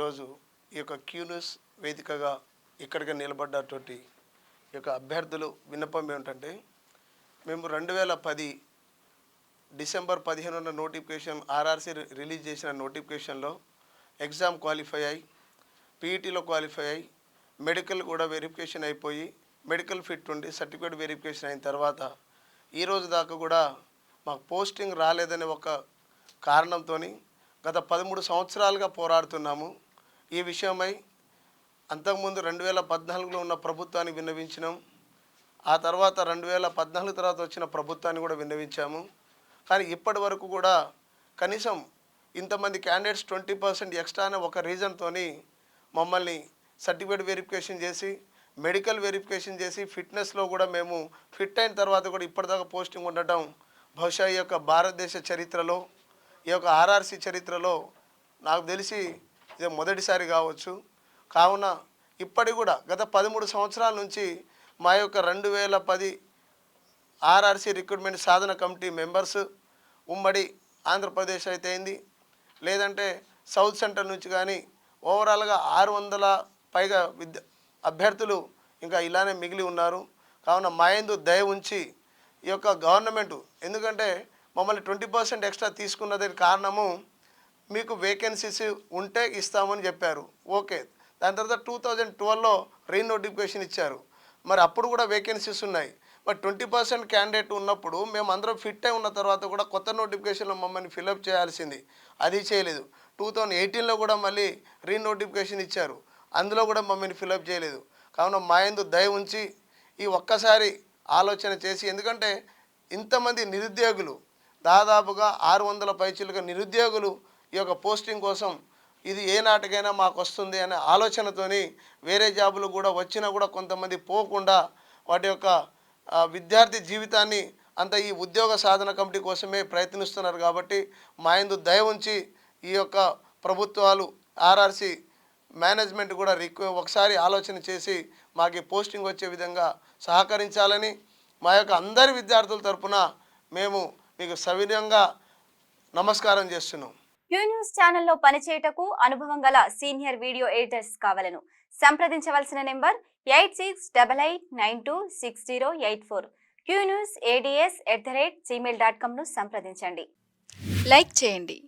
ఈరోజు ఈ యొక్క క్యూన్యూస్ వేదికగా ఇక్కడికి నిలబడ్డటువంటి ఈ యొక్క అభ్యర్థులు విన్నపం ఏమిటంటే, మేము 2010 డిసెంబర్ 15న నోటిఫికేషన్ ఆర్ఆర్సీ రిలీజ్ చేసిన నోటిఫికేషన్లో ఎగ్జామ్ క్వాలిఫై అయ్యి, పీఈటీలో క్వాలిఫై అయ్యి, మెడికల్ కూడా వెరిఫికేషన్ అయిపోయి, మెడికల్ ఫిట్ ఉండి సర్టిఫికేట్ వెరిఫికేషన్ అయిన తర్వాత ఈరోజు దాకా కూడా మాకు పోస్టింగ్ రాలేదనే ఒక కారణంతో గత 13 సంవత్సరాలుగా పోరాడుతున్నాము. ఈ విషయమై అంతకుముందు 2014లో ఉన్న ప్రభుత్వాన్ని విన్నవించినాం. ఆ తర్వాత 2014 తర్వాత వచ్చిన ప్రభుత్వాన్ని కూడా విన్నవించాము. కానీ ఇప్పటి వరకు కూడా కనీసం ఇంతమంది క్యాండిడేట్స్ 20% ఎక్స్ట్రా అనే ఒక రీజన్తో మమ్మల్ని సర్టిఫికేట్ వెరిఫికేషన్ చేసి, మెడికల్ వెరిఫికేషన్ చేసి, ఫిట్నెస్లో కూడా మేము ఫిట్ అయిన తర్వాత కూడా ఇప్పటిదాకా పోస్టింగ్ ఉండటం బహుశా ఈ యొక్క భారతదేశ చరిత్రలో, ఈ యొక్క ఆర్ఆర్సీ చరిత్రలో నాకు తెలిసి ఇది మొదటిసారి కావచ్చు. కావున ఇప్పటికి కూడా గత 13 సంవత్సరాల నుంచి మా యొక్క 2010 ఆర్ఆర్సీ రిక్రూట్మెంట్ సాధన కమిటీ మెంబర్స్ ఉమ్మడి ఆంధ్రప్రదేశ్ అయితే అయింది, లేదంటే సౌత్ సెంటర్ నుంచి కానీ ఓవరాల్గా 600 పైగా అభ్యర్థులు ఇంకా ఇలానే మిగిలి ఉన్నారు. కావున మా యందు దయ ఉంచి ఈ యొక్క గవర్నమెంట్, ఎందుకంటే మమ్మల్ని 20% ఎక్స్ట్రా తీసుకున్నదని కారణము మీకు వేకెన్సీస్ ఉంటే ఇస్తామని చెప్పారు. ఓకే, దాని తర్వాత 2012లో రీనోటిఫికేషన్ ఇచ్చారు. మరి అప్పుడు కూడా వేకెన్సీస్ ఉన్నాయి. మరి 20% క్యాండిడేట్ ఉన్నప్పుడు మేము అందరం ఫిట్ అయి ఉన్న తర్వాత కూడా కొత్త నోటిఫికేషన్లో మమ్మల్ని ఫిలప్ చేయాల్సింది, అది చేయలేదు. 2018లో కూడా మళ్ళీ రీనోటిఫికేషన్ ఇచ్చారు, అందులో కూడా మమ్మల్ని ఫిలప్ చేయలేదు. కావున మా యందు దయ ఉంచి ఈ ఒక్కసారి ఆలోచన చేసి, ఎందుకంటే ఇంతమంది నిరుద్యోగులు, దాదాపుగా 600 పైచిలుగా నిరుద్యోగులు ఈ యొక్క పోస్టింగ్ కోసం ఇది ఏ నాటికైనా మాకు వస్తుంది అనే ఆలోచనతోని వేరే జాబులు కూడా వచ్చినా కూడా కొంతమంది పోకుండా వాటి యొక్క విద్యార్థి జీవితాన్ని అంత ఈ ఉద్యోగ సాధన కమిటీ కోసమే ప్రయత్నిస్తున్నారు. కాబట్టి మా యందు దయ ఉంచి ఈ యొక్క ప్రభుత్వాలు, ఆర్ఆర్సీ మేనేజ్మెంట్ కూడా ఒకసారి ఆలోచన చేసి మాకు పోస్టింగ్ వచ్చే విధంగా సహకరించాలని మా యొక్క అందరి విద్యార్థుల తరపున మేము మీకు సవినయంగా నమస్కారం చేస్తున్నాం. క్యూ న్యూస్ ఛానల్లో పనిచేయటకు అనుభవం గల సీనియర్ వీడియో ఎడిటర్స్ కావాలను సంప్రదించవలసిన నెంబర్ 8688926084. qnewsads@gmail.com ను సంప్రదించండి. లైక్ చేయండి.